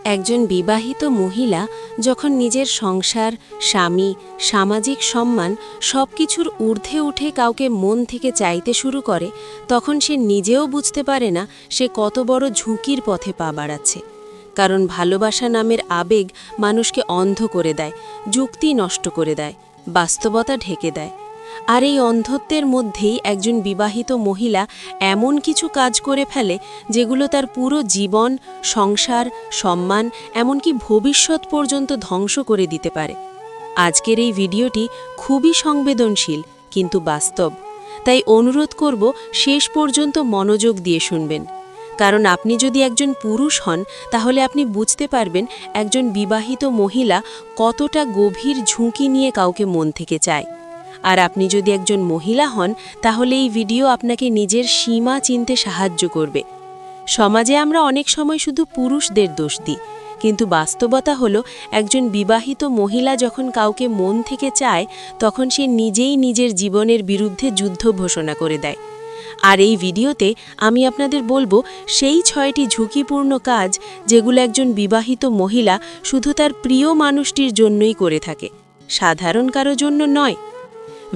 একজন বিবাহিত মহিলা যখন নিজের সংসার, স্বামী, সামাজিক সম্মান সবকিছুর ঊর্ধ্বে উঠে কাউকে মন থেকে চাইতে শুরু করে, তখন সে নিজেও বুঝতে পারে না সে কত বড় ঝুঁকির পথে পা বাড়াচ্ছে। কারণ ভালোবাসা নামের আবেগ মানুষকে অন্ধ করে দেয়, যুক্তি নষ্ট করে দেয়, বাস্তবতা ঢেকে দেয়। আর এই অন্ধত্বের মধ্যেই একজন বিবাহিত মহিলা এমন কিছু কাজ করে ফেলে যেগুলো তার পুরো জীবন, সংসার, সম্মান, এমনকি ভবিষ্যৎ পর্যন্ত ধ্বংস করে দিতে পারে। আজকের এই ভিডিওটি খুবই সংবেদনশীল কিন্তু বাস্তব, তাই অনুরোধ করব শেষ পর্যন্ত মনোযোগ দিয়ে শুনবেন। কারণ আপনি যদি একজন পুরুষ হন তাহলে আপনি বুঝতে পারবেন একজন বিবাহিত মহিলা কতটা গভীর ঝুঁকি নিয়ে কাউকে মন থেকে চায়। আর আপনি যদি একজন মহিলা হন তাহলে এই ভিডিও আপনাকে নিজের সীমা চিনতে সাহায্য করবে। সমাজে আমরা অনেক সময় শুধু পুরুষদের দোষ দিই, কিন্তু বাস্তবতা হলো একজন বিবাহিত মহিলা যখন কাউকে মন থেকে চায় তখন সে নিজেই নিজের জীবনের বিরুদ্ধে যুদ্ধ ঘোষণা করে দেয়। আর এই ভিডিওতে আমি আপনাদের বলবো সেই 6টি ঝুঁকিপূর্ণ কাজ যেগুলো একজন বিবাহিত মহিলা শুধু তার প্রিয় মানুষটির জন্যই করে থাকে, সাধারণ কারো জন্য নয়।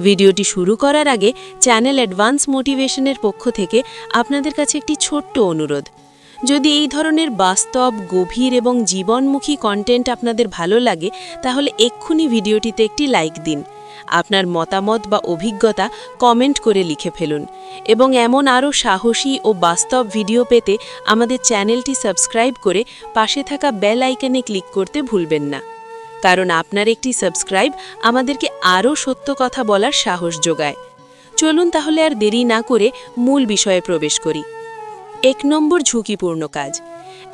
ভিডিওটি শুরু করার আগে চ্যানেল অ্যাডভান্স মোটিভেশনের পক্ষ থেকে আপনাদের কাছে একটি ছোট্ট অনুরোধ। যদি এই ধরনের বাস্তব, গভীর এবং জীবনমুখী কন্টেন্ট আপনাদের ভালো লাগে তাহলে এক্ষুনি ভিডিওটিতে একটি লাইক দিন। আপনার মতামত বা অভিজ্ঞতা কমেন্ট করে লিখে ফেলুন এবং এমন আরও সাহসী ও বাস্তব ভিডিও পেতে আমাদের চ্যানেলটি সাবস্ক্রাইব করে পাশে থাকা বেল আইকনে ক্লিক করতে ভুলবেন না। কারণ আপনার একটি সাবস্ক্রাইব আমাদেরকে আরও সত্য কথা বলার সাহস যোগায়। চলুন তাহলে আর দেরি না করে মূল বিষয়ে প্রবেশ করি। 1 নম্বর ঝুঁকিপূর্ণ কাজ।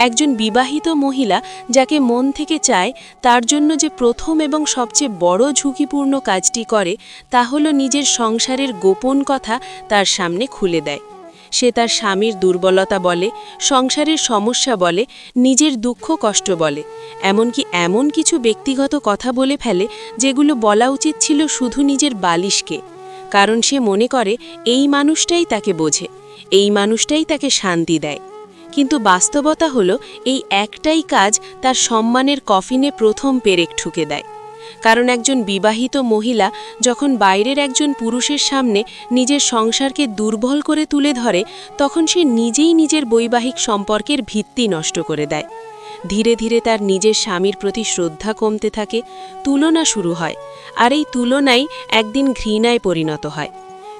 একজন বিবাহিত মহিলা যাকে মন থেকে চায় তার জন্য যে প্রথম এবং সবচেয়ে বড় ঝুঁকিপূর্ণ কাজটি করে তা হলো নিজের সংসারের গোপন কথা তার সামনে খুলে দেয়। সে তার স্বামীর দুর্বলতা বলে, সংসারের সমস্যা বলে, নিজের দুঃখ কষ্ট বলে, এমনকি এমন কিছু ব্যক্তিগত কথা বলে ফেলে যেগুলো বলা উচিত ছিল শুধু নিজের বালিশকে। কারণ সে মনে করে এই মানুষটাই তাকে বোঝে, এই মানুষটাই তাকে শান্তি দেয়। কিন্তু বাস্তবতা হলো এই একটাই কাজ তার সম্মানের কফিনে প্রথম পেরেক ঠুকে দেয়। কারণ একজন বিবাহিত মহিলা যখন বাইরের একজন পুরুষের সামনে নিজের সংসারকে দুর্বল করে তুলে ধরে তখন সে নিজেই নিজের বৈবাহিক সম্পর্কের ভিত্তি নষ্ট করে দেয়। ধীরে ধীরে তার নিজের স্বামীর প্রতি শ্রদ্ধা কমতে থাকে, তুলনা শুরু হয়, আর এই তুলনাই একদিন ঘৃণায় পরিণত হয়।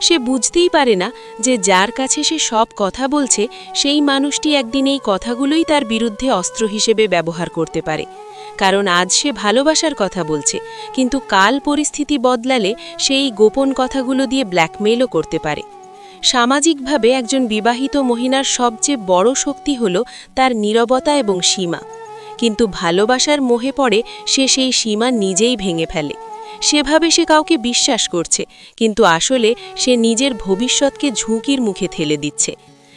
সে বুঝতেই পারে না যে যার কাছে সে সব কথা বলছে সেই মানুষটি একদিন এই কথাগুলোই তার বিরুদ্ধে অস্ত্র হিসেবে ব্যবহার করতে পারে। কারণ আজ সে ভালোবাসার কথা বলছে, কিন্তু কাল পরিস্থিতি বদলালে সেই গোপন কথাগুলো দিয়ে ব্ল্যাকমেইলও করতে পারে। সামাজিকভাবে একজন বিবাহিত মহিলার সবচেয়ে বড় শক্তি হল তার নীরবতা এবং সীমা। কিন্তু ভালোবাসার মোহে পড়ে সে সেই সীমা নিজেই ভেঙে ফেলে। সেভাবে সে কাউকে বিশ্বাস করছে, কিন্তু আসলে সে নিজের ভবিষ্যৎকে ঝুঁকির মুখে ঠেলে দিচ্ছে।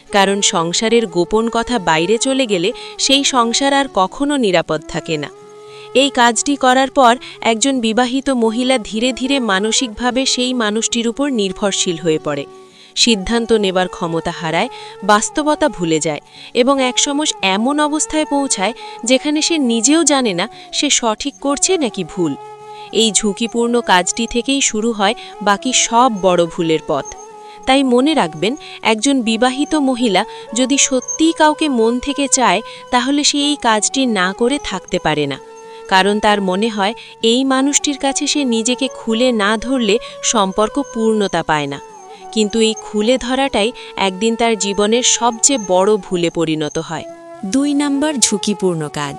কারণ সংসারের গোপন কথা বাইরে চলে গেলে সেই সংসার আর কখনো নিরাপদ থাকে না। এই কাজটি করার পর একজন বিবাহিত মহিলা ধীরে ধীরে মানসিকভাবে সেই মানুষটির উপর নির্ভরশীল হয়ে পড়ে, সিদ্ধান্ত নেবার ক্ষমতা হারায়, বাস্তবতা ভুলে যায় এবং একসময় এমন অবস্থায় পৌঁছায় যেখানে সে নিজেও জানে না সে সঠিক করছে নাকি ভুল। এই ঝুঁকিপূর্ণ কাজটি থেকেই শুরু হয় বাকি সব বড় ভুলের পথ। তাই মনে রাখবেন, একজন বিবাহিত মহিলা যদি সত্যিই কাউকে মন থেকে চায় তাহলে সে এই কাজটি না করে থাকতে পারে না। কারণ তার মনে হয় এই মানুষটির কাছে সে নিজেকে খুলে না ধরলে সম্পর্ক পূর্ণতা পায় না। কিন্তু এই খুলে ধরাটাই একদিন তার জীবনের সবচেয়ে বড় ভুলে পরিণত হয়। 2 নম্বর ঝুঁকিপূর্ণ কাজ।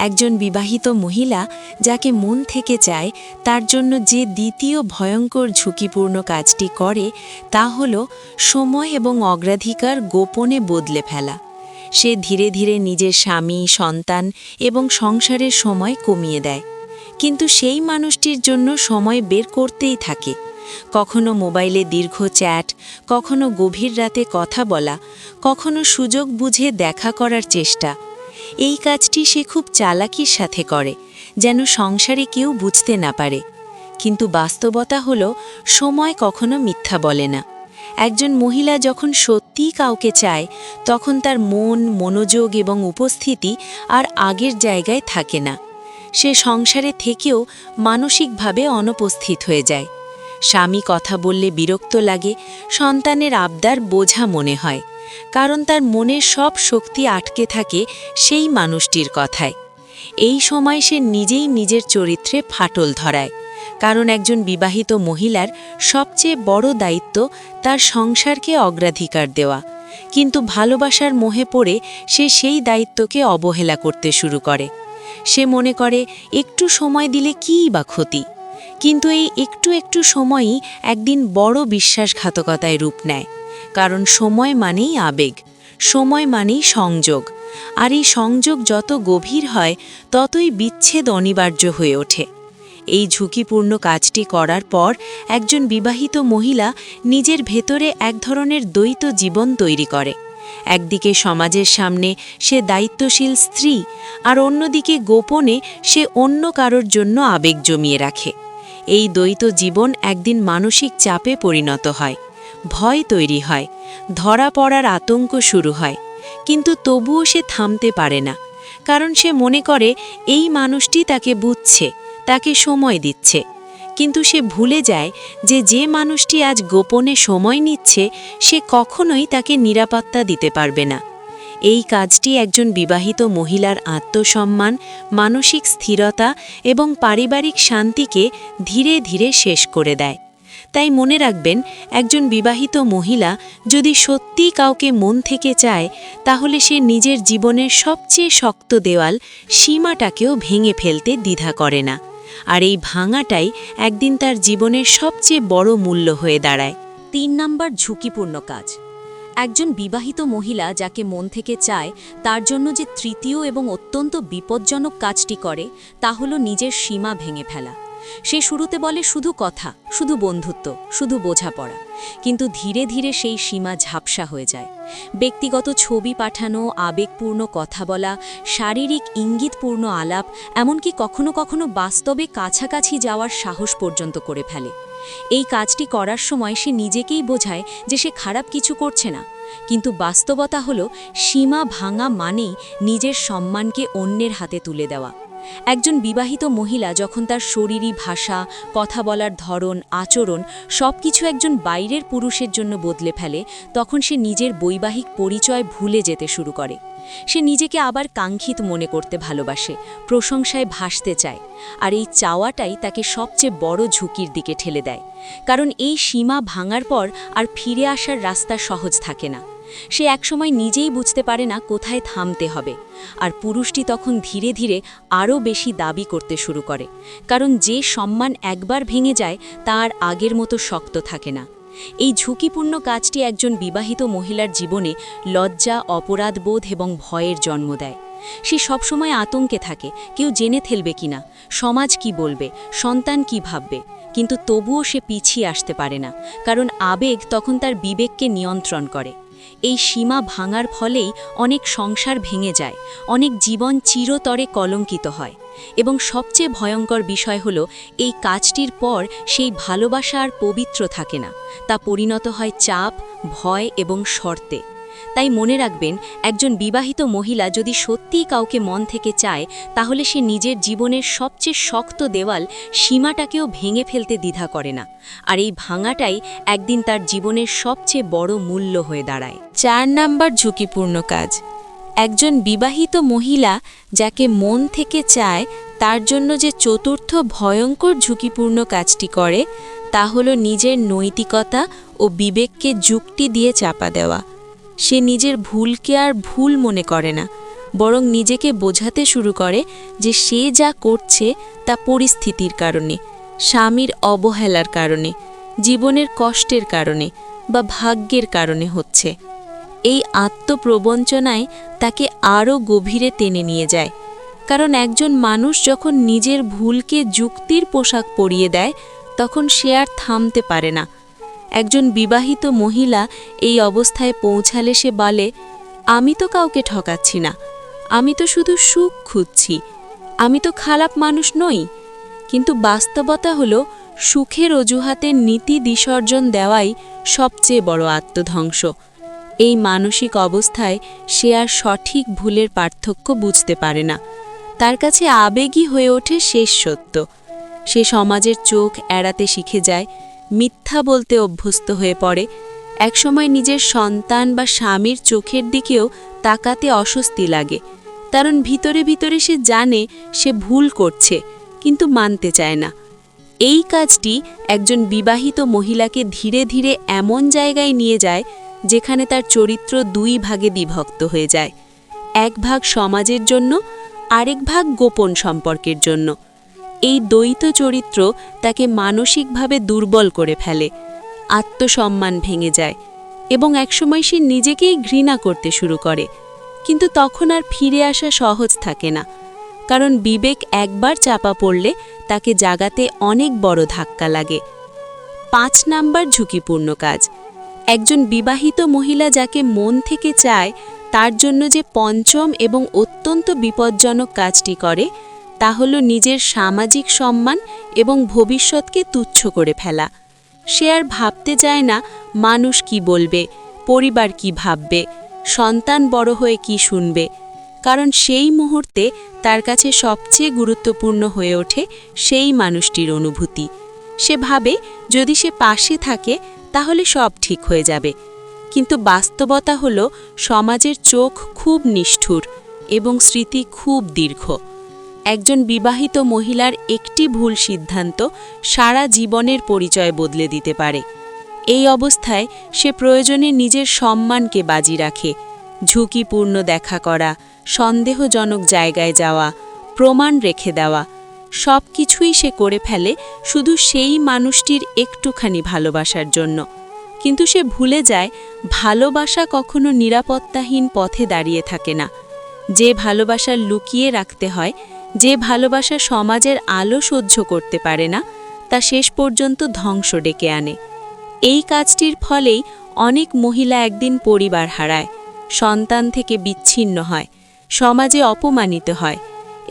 একজন বিবাহিত মহিলা যাকে মন থেকে চায় তার জন্য যে দ্বিতীয় ভয়ঙ্কর ঝুঁকিপূর্ণ কাজটি করে তা হল সময় এবং অগ্রাধিকার গোপনে বদলে ফেলা। সে ধীরে ধীরে নিজের স্বামী, সন্তান এবং সংসারের সময় কমিয়ে দেয়, কিন্তু সেই মানুষটির জন্য সময় বের করতেই থাকে। কখনো মোবাইলে দীর্ঘ চ্যাট, কখনো গভীর রাতে কথা বলা, কখনো সুযোগ বুঝে দেখা করার চেষ্টা। এই কাজটি সে খুব চালাকির সাথে করে, যেন সংসারে কেউ বুঝতে না পারে। কিন্তু বাস্তবতা হলো সময় কখনো মিথ্যা বলে না। একজন মহিলা যখন সত্যিই কাউকে চায় তখন তার মন, মনোযোগ এবং উপস্থিতি আর আগের জায়গায় থাকে না। সে সংসারে থেকেও মানসিকভাবে অনুপস্থিত হয়ে যায়। স্বামী কথা বললে বিরক্ত লাগে, সন্তানের আবদার বোঝা মনে হয়, কারণ তার মনের সব শক্তি আটকে থাকে সেই মানুষটির কথায়। এই সময় সে নিজেই নিজের চরিত্রে ফাটল ধরায়, কারণ একজন বিবাহিত মহিলার সবচেয়ে বড় দায়িত্ব তার সংসারকে অগ্রাধিকার দেওয়া, কিন্তু ভালোবাসার মোহে পড়ে সে সেই দায়িত্বকে অবহেলা করতে শুরু করে। সে মনে করে একটু সময় দিলে কীই বা ক্ষতি, কিন্তু এই একটু একটু সময়ই একদিন বড় বিশ্বাসঘাতকতায় রূপ নেয়, কারণ সময় মানেই আবেগ, সময় মানেই সংযোগ, আর এই সংযোগ যত গভীর হয় ততই বিচ্ছেদ অনিবার্য হয়ে ওঠে। এই ঝুঁকিপূর্ণ কাজটি করার পর একজন বিবাহিত মহিলা নিজের ভেতরে এক ধরনের দ্বৈত জীবন তৈরি করে। একদিকে সমাজের সামনে সে দায়িত্বশীল স্ত্রী, আর অন্যদিকে গোপনে সে অন্য কারোর জন্য আবেগ জমিয়ে রাখে। এই দ্বৈত জীবন একদিন মানসিক চাপে পরিণত হয়, ভয় তৈরি হয়, ধরা পড়ার আতঙ্ক শুরু হয়, কিন্তু তবুও সে থামতে পারে না, কারণ সে মনে করে এই মানুষটি তাকে বুঝছে, তাকে সময় দিচ্ছে। কিন্তু সে ভুলে যায় যে যে মানুষটি আজ গোপনে সময় নিচ্ছে সে কখনোই তাকে নিরাপত্তা দিতে পারবে না। এই কাজটি একজন বিবাহিত মহিলার আত্মসম্মান, মানসিক স্থিরতা এবং পারিবারিক শান্তিকে ধীরে ধীরে শেষ করে দেয়। তাই মনে রাখবেন, একজন বিবাহিত মহিলা যদি সত্যিই কাউকে মন থেকে চায়, তাহলে সে নিজের জীবনের সবচেয়ে শক্ত দেওয়াল, সীমাটাকেও ভেঙে ফেলতে দ্বিধা করে না, আর এই ভাঙাটাই একদিন তার জীবনের সবচেয়ে বড় মূল্য হয়ে দাঁড়ায়। 3 নাম্বার ঝুঁকিপূর্ণ কাজ। একজন বিবাহিত মহিলা যাকে মন থেকে চায় তার জন্য যে তৃতীয় এবং অত্যন্ত বিপজ্জনক কাজটি করে তা হলো নিজের সীমা ভেঙে ফেলা। সে শুরুতে বলে শুধু কথা, শুধু বন্ধুত্ব, শুধু বোঝাপড়া, কিন্তু ধীরে ধীরে সেই সীমা ঝাপসা হয়ে যায়। ব্যক্তিগত ছবি পাঠানো, আবেগপূর্ণ কথা বলা, শারীরিক ইঙ্গিতপূর্ণ আলাপ, এমনকি কখনো কখনো বাস্তবে কাছাকাছি যাওয়ার সাহস পর্যন্ত করে ফেলে। এই কাজটি করার সময় সে নিজেকেই বোঝায় যে সে খারাপ কিছু করছে না, কিন্তু বাস্তবতা হলো সীমা ভাঙা মানেই নিজের সম্মানকে অন্যের হাতে তুলে দেওয়া। একজন বিবাহিত মহিলা যখন তার শরীরী ভাষা, কথা বলার ধরন, আচরণ সবকিছু একজন বাইরের পুরুষের জন্য বদলে ফেলে, তখন সে নিজের বৈবাহিক পরিচয় ভুলে যেতে শুরু করে। সে নিজেকে আবার কাঙ্ক্ষিত মনে করতে ভালোবাসে, প্রশংসায় ভাসতে চায়, আর এই চাওয়াটাই তাকে সবচেয়ে বড় ঝুঁকির দিকে ঠেলে দেয়, কারণ এই সীমা ভাঙার পর আর ফিরে আসার রাস্তা সহজ থাকে না। সে একসময় নিজেই বুঝতে পারে না কোথায় থামতে হবে, আর পুরুষটি তখন ধীরে ধীরে আরও বেশি দাবি করতে শুরু করে, কারণ যে সম্মান একবার ভেঙে যায় তা আর আগের মতো শক্ত থাকে না। এই ঝুঁকিপূর্ণ কাজটি একজন বিবাহিত মহিলার জীবনে লজ্জা, অপরাধবোধ এবং ভয়ের জন্ম দেয়। সে সবসময় আতঙ্কে থাকে, কেউ জেনে ফেলবে কিনা, সমাজ কি বলবে, সন্তান কি ভাববে, কিন্তু তবুও সে পিছিয়ে আসতে পারে না, কারণ আবেগ তখন তার বিবেককে নিয়ন্ত্রণ করে। এই সীমা ভাঙার ফলেই অনেক সংসার ভেঙে যায়, অনেক জীবন চিরতরে কলঙ্কিত হয়, এবং সবচেয়ে ভয়ঙ্কর বিষয় হলো এই কাজটির পর সেই ভালোবাসা আর পবিত্র থাকে না, তা পরিণত হয় চাপ, ভয় এবং শর্তে। তাই মনে রাখবেন, একজন বিবাহিত মহিলা যদি সত্যিই কাউকে মন থেকে চায়, তাহলে সে নিজের জীবনের সবচেয়ে শক্ত দেওয়াল, সীমাটাকেও ভেঙে ফেলতে দ্বিধা করে না, আর এই ভাঙাটাই একদিন তার জীবনের সবচেয়ে বড় মূল্য হয়ে দাঁড়ায়। 4 নাম্বার ঝুঁকিপূর্ণ কাজ। একজন বিবাহিত মহিলা যাকে মন থেকে চায় তার জন্য যে চতুর্থ ভয়ঙ্কর ঝুঁকিপূর্ণ কাজটি করে তা হলো নিজের নৈতিকতা ও বিবেককে যুক্তি দিয়ে চাপা দেওয়া। সে নিজের ভুলকে আর ভুল মনে করে না, বরং নিজেকে বোঝাতে শুরু করে যে সে যা করছে তা পরিস্থিতির কারণে, স্বামীর অবহেলার কারণে, জীবনের কষ্টের কারণে বা ভাগ্যের কারণে হচ্ছে। এই আত্মপ্রবঞ্চনায় তাকে আরও গভীরে টেনে নিয়ে যায়, কারণ একজন মানুষ যখন নিজের ভুলকে যুক্তির পোশাক পরিয়ে দেয় তখন সে আর থামতে পারে না। একজন বিবাহিত মহিলা এই অবস্থায় পৌঁছালে সে বলে, আমি তো কাউকে ঠকাচ্ছি না, আমি তো শুধু সুখ খুঁজছি, আমি তো খারাপ মানুষ নই। কিন্তু বাস্তবতা হলো সুখের অজুহাতে নীতি বিসর্জন দেওয়াই সবচেয়ে বড় আত্মধ্বংস। এই মানসিক অবস্থায় সে আর সঠিক ভুলের পার্থক্য বুঝতে পারে না। তার কাছে আবেগী হয়ে ওঠে শেষ সত্য। সে সমাজের চোখ এড়াতে শিখে যায়, মিথ্যা বলতে অভ্যস্ত হয়ে পড়ে। একসময় নিজের সন্তান বা স্বামীর চোখের দিকেও তাকাতে অস্বস্তি লাগে, কারণ ভিতরে ভিতরে সে জানে সে ভুল করছে, কিন্তু মানতে চায় না। এই কাজটি একজন বিবাহিত মহিলাকে ধীরে ধীরে এমন জায়গায় নিয়ে যায় যেখানে তার চরিত্র দুই ভাগে বিভক্ত হয়ে যায়, এক ভাগ সমাজের জন্য, আরেক ভাগ গোপন সম্পর্কের জন্য। এই দ্বৈত চরিত্র তাকে মানসিকভাবে দুর্বল করে ফেলে, আত্মসম্মান ভেঙে যায় এবং একসময় সে নিজেকেই ঘৃণা করতে শুরু করে। কিন্তু তখন আর ফিরে আসা সহজ থাকে না, কারণ বিবেক একবার চাপা পড়লে তাকে জাগাতে অনেক বড় ধাক্কা লাগে। 5 নাম্বার ঝুঁকিপূর্ণ কাজ। একজন বিবাহিত মহিলা যাকে মন থেকে চায় তার জন্য যে পঞ্চম এবং অত্যন্ত বিপজ্জনক কাজটি করে তা হল নিজের সামাজিক সম্মান এবং ভবিষ্যৎকে তুচ্ছ করে ফেলা। সে আর ভাবতে চায় না মানুষ কি বলবে, পরিবার কি ভাববে, সন্তান বড় হয়ে কি শুনবে, কারণ সেই মুহূর্তে তার কাছে সবচেয়ে গুরুত্বপূর্ণ হয়ে ওঠে সেই মানুষটির অনুভূতি। সে ভাবে যদি সে পাশে থাকে তাহলে সব ঠিক হয়ে যাবে। কিন্তু বাস্তবতা হল সমাজের চোখ খুব নিষ্ঠুর এবং স্মৃতি খুব দীর্ঘ। একজন বিবাহিত মহিলার একটি ভুল সিদ্ধান্ত সারা জীবনের পরিচয় বদলে দিতে পারে। এই অবস্থায় সে প্রয়োজনে নিজের সম্মানকে বাজি রাখে। ঝুঁকিপূর্ণ দেখা করা, সন্দেহজনক জায়গায় যাওয়া, প্রমাণ রেখে দেওয়া, সব কিছুই সে করে ফেলে শুধু সেই মানুষটির একটুখানি ভালোবাসার জন্য। কিন্তু সে ভুলে যায় ভালোবাসা কখনো নিরাপত্তাহীন পথে দাঁড়িয়ে থাকে না। যে ভালোবাসা লুকিয়ে রাখতে হয়, যে ভালোবাসা সমাজের আলো সহ্য করতে পারে না, তা শেষ পর্যন্ত ধ্বংস ডেকে আনে। এই কাজটির ফলেই অনেক মহিলা একদিন পরিবার হারায়, সন্তান থেকে বিচ্ছিন্ন হয়, সমাজে অপমানিত হয়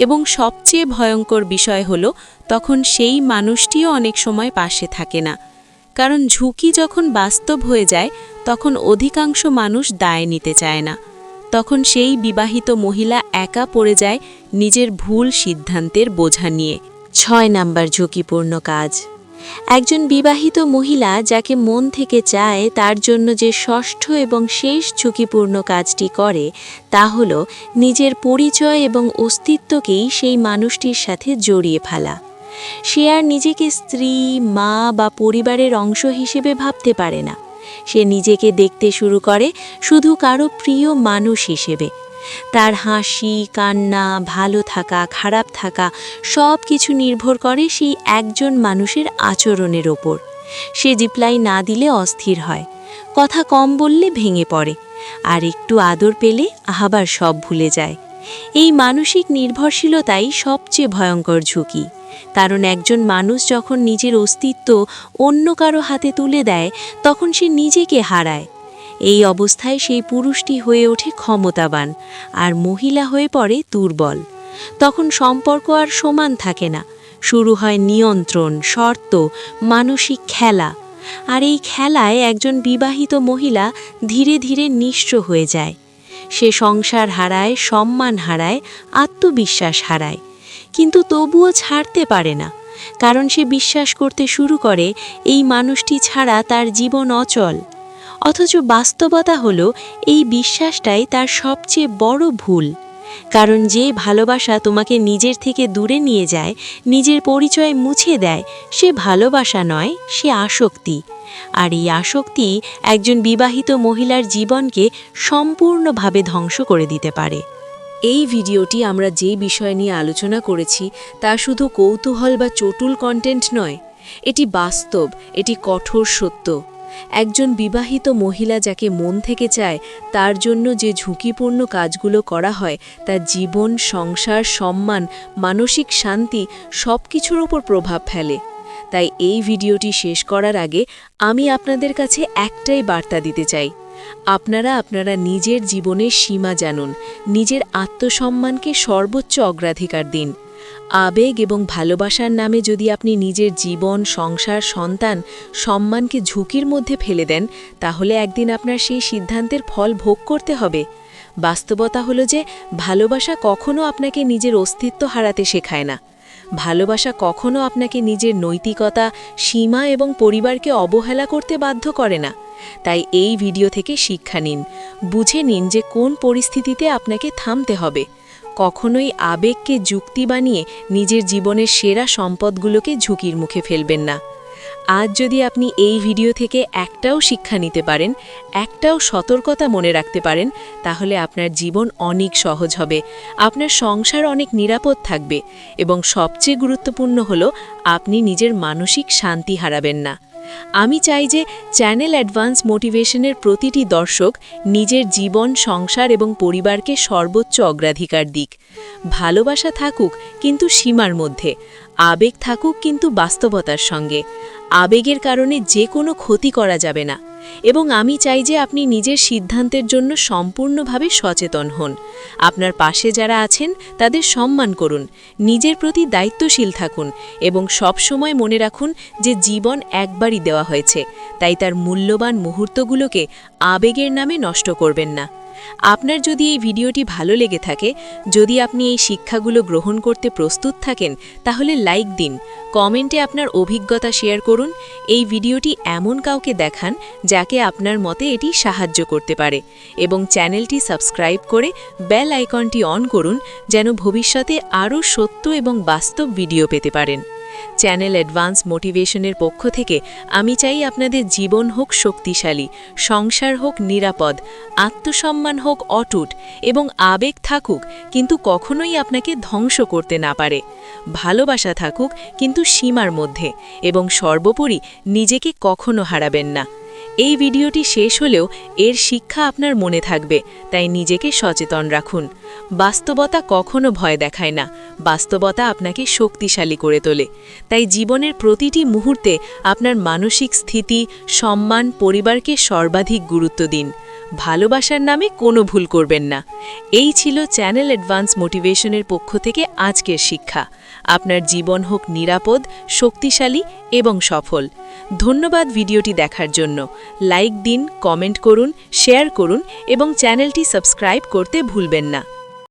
এবং সবচেয়ে ভয়ঙ্কর বিষয় হল তখন সেই মানুষটিও অনেক সময় পাশে থাকে না। কারণ ঝুঁকি যখন বাস্তব হয়ে যায় তখন অধিকাংশ মানুষ দায় নিতে চায় না। তখন সেই বিবাহিত মহিলা একা পড়ে যায় নিজের ভুল সিদ্ধান্তের বোঝা নিয়ে। 6 নাম্বার ঝুঁকিপূর্ণ কাজ। একজন বিবাহিত মহিলা যাকে মন থেকে চায় তার জন্য যে ষষ্ঠ এবং শেষ ঝুঁকিপূর্ণ কাজটি করে তা হল নিজের পরিচয় এবং অস্তিত্বকেই সেই মানুষটির সাথে জড়িয়ে ফেলা। সে আর নিজেকে স্ত্রী, মা বা পরিবারের অংশ হিসেবে ভাবতে পারে না। সে নিজেকে দেখতে শুরু করে শুধু কারো প্রিয় মানুষ হিসেবে। তার হাসি, কান্না, ভালো থাকা, খারাপ থাকা সব কিছু নির্ভর করে সেই একজন মানুষের আচরণের ওপর। সে রিপ্লাই না দিলে অস্থির হয়, কথা কম বললে ভেঙে পড়ে, আর একটু আদর পেলে আবার সব ভুলে যায়। এই মানসিক নির্ভরশীলতাই সবচেয়ে ভয়ঙ্কর ঝুঁকি, কারণ একজন মানুষ যখন নিজের অস্তিত্ব অন্য কারো হাতে তুলে দেয় তখন সে নিজেকে হারায়। এই অবস্থায় সেই পুরুষটি হয়ে ওঠে ক্ষমতাবান আর মহিলা হয়ে পড়ে দুর্বল। তখন সম্পর্ক আর সমান থাকে না, শুরু হয় নিয়ন্ত্রণ, শর্ত, মানসিক খেলা। আর এই খেলায় একজন বিবাহিত মহিলা ধীরে ধীরে নিঃস্ব হয়ে যায়। সে সংসার হারায়, সম্মান হারায়, আত্মবিশ্বাস হারায়, কিন্তু তবুও ছাড়তে পারে না, কারণ সে বিশ্বাস করতে শুরু করে এই মানুষটি ছাড়া তার জীবন অচল। অথচ বাস্তবতা হলো এই বিশ্বাসটাই তার সবচেয়ে বড় ভুল, কারণ যে ভালোবাসা তোমাকে নিজের থেকে দূরে নিয়ে যায়, নিজের পরিচয় মুছে দেয়, সে ভালোবাসা নয়, সে আসক্তি। আর এই আসক্তি একজন বিবাহিত মহিলার জীবনকে সম্পূর্ণভাবে ধ্বংস করে দিতে পারে। এই ভিডিওটি আমরা যে বিষয় নিয়ে আলোচনা করেছি তা শুধু কৌতূহল বা চটুল কন্টেন্ট নয়, এটি বাস্তব, এটি কঠোর সত্য। একজন বিবাহিত মহিলা যাকে মন থেকে চায় তার জন্য যে ঝুঁকিপূর্ণ কাজগুলো করা হয় তা জীবন, সংসার, সম্মান, মানসিক শান্তি সব কিছুর উপর প্রভাব ফেলে। তাই এই ভিডিওটি শেষ করার আগে আমি আপনাদের কাছে একটাই বার্তা দিতে চাই, আপনারা নিজের জীবনের সীমা জানুন, নিজের আত্মসম্মানকে সর্বোচ্চ অগ্রাধিকার দিন। আবেগ এবং ভালোবাসার নামে যদি আপনি নিজের জীবন, সংসার, সন্তান, সম্মানকে ঝুঁকির মধ্যে ফেলে দেন, তাহলে একদিন আপনার সেই সিদ্ধান্তের ফল ভোগ করতে হবে। বাস্তবতা হলো যে ভালোবাসা কখনো আপনাকে নিজের অস্তিত্ব হারাতে শেখায় না। ভালোবাসা কখনো আপনাকে নিজের নৈতিকতা, সীমা এবং পরিবারকে অবহেলা করতে বাধ্য করে না। তাই এই ভিডিও থেকে শিক্ষা নিন, বুঝে নিন যে কোন পরিস্থিতিতে আপনাকে থামতে হবে। কখনোই আবেগকে যুক্তি বানিয়ে নিজের জীবনের সেরা সম্পদগুলোকে ঝুঁকির মুখে ফেলবেন না। আজ যদি আপনি এই ভিডিও থেকে একটাও শিক্ষা নিতে পারেন, একটাও সতর্কতা মনে রাখতে পারেন, তাহলে আপনার জীবন অনেক সহজ হবে, আপনার সংসার অনেক নিরাপদ থাকবে এবং সবচেয়ে গুরুত্বপূর্ণ হলো আপনি নিজের মানসিক শান্তি হারাবেন না। আমি চাই যে চ্যানেল অ্যাডভান্স মোটিভেশনের প্রতিটি দর্শক নিজের জীবন, সংসার এবং পরিবারকে সর্বোচ্চ অগ্রাধিকার দিক। ভালোবাসা থাকুক কিন্তু সীমার মধ্যে, আবেগ থাকুক কিন্তু বাস্তবতার সঙ্গে। আবেগের কারণে যে কোনো ক্ষতি করা যাবে না। এবং আমি চাই যে আপনি নিজের সিদ্ধান্তের জন্য সম্পূর্ণভাবে সচেতন হন। আপনার পাশে যারা আছেন তাদের সম্মান করুন, নিজের প্রতি দায়িত্বশীল থাকুন এবং সব সময় মনে রাখুন যে জীবন একবারই দেওয়া হয়েছে, তাই তার মূল্যবান মুহূর্তগুলোকে আবেগের নামে নষ্ট করবেন না। আপনার যদি এই ভিডিওটি ভালো লেগে থাকে, যদি আপনি এই শিক্ষাগুলো গ্রহণ করতে প্রস্তুত থাকেন, তাহলে লাইক দিন, কমেন্টে আপনার অভিজ্ঞতা শেয়ার করুন। এই ভিডিওটি এমন কাউকে দেখান যাকে আপনার মতে এটি সাহায্য করতে পারে এবং চ্যানেলটি সাবস্ক্রাইব করে বেল আইকনটি অন করুন যেন ভবিষ্যতে আরও সত্য এবং বাস্তব ভিডিও পেতে পারেন। চ্যানেল অ্যাডভান্স মোটিভেশনের পক্ষ থেকে আমি চাই আপনাদের জীবন হোক শক্তিশালী, সংসার হোক নিরাপদ, আত্মসম্মান হোক অটুট এবং আবেগ থাকুক কিন্তু কখনোই আপনাকে ধ্বংস করতে না পারে। ভালোবাসা থাকুক কিন্তু সীমার মধ্যে এবং সর্বোপরি নিজেকে কখনো হারাবেন না। এই ভিডিওটি শেষ হলেও এর শিক্ষা আপনার মনে থাকবে, তাই নিজেকে সচেতন রাখুন। বাস্তবতা কখনো ভয় দেখায় না, বাস্তবতা আপনাকে শক্তিশালী করে তোলে। তাই জীবনের প্রতিটি মুহূর্তে আপনার মানসিক স্থিতি, সম্মান, পরিবারকে সর্বাধিক গুরুত্ব দিন। ভালোবাসার নামে কোনো ভুল করবেন না। এই ছিল চ্যানেল অ্যাডভান্স মোটিভেশনের পক্ষ থেকে আজকের শিক্ষা। আপনার জীবন হোক নিরাপদ, শক্তিশালী এবং সফল। ধন্যবাদ ভিডিওটি দেখার জন্য। লাইক দিন, কমেন্ট করুন, শেয়ার করুন এবং চ্যানেলটি সাবস্ক্রাইব করতে ভুলবেন না।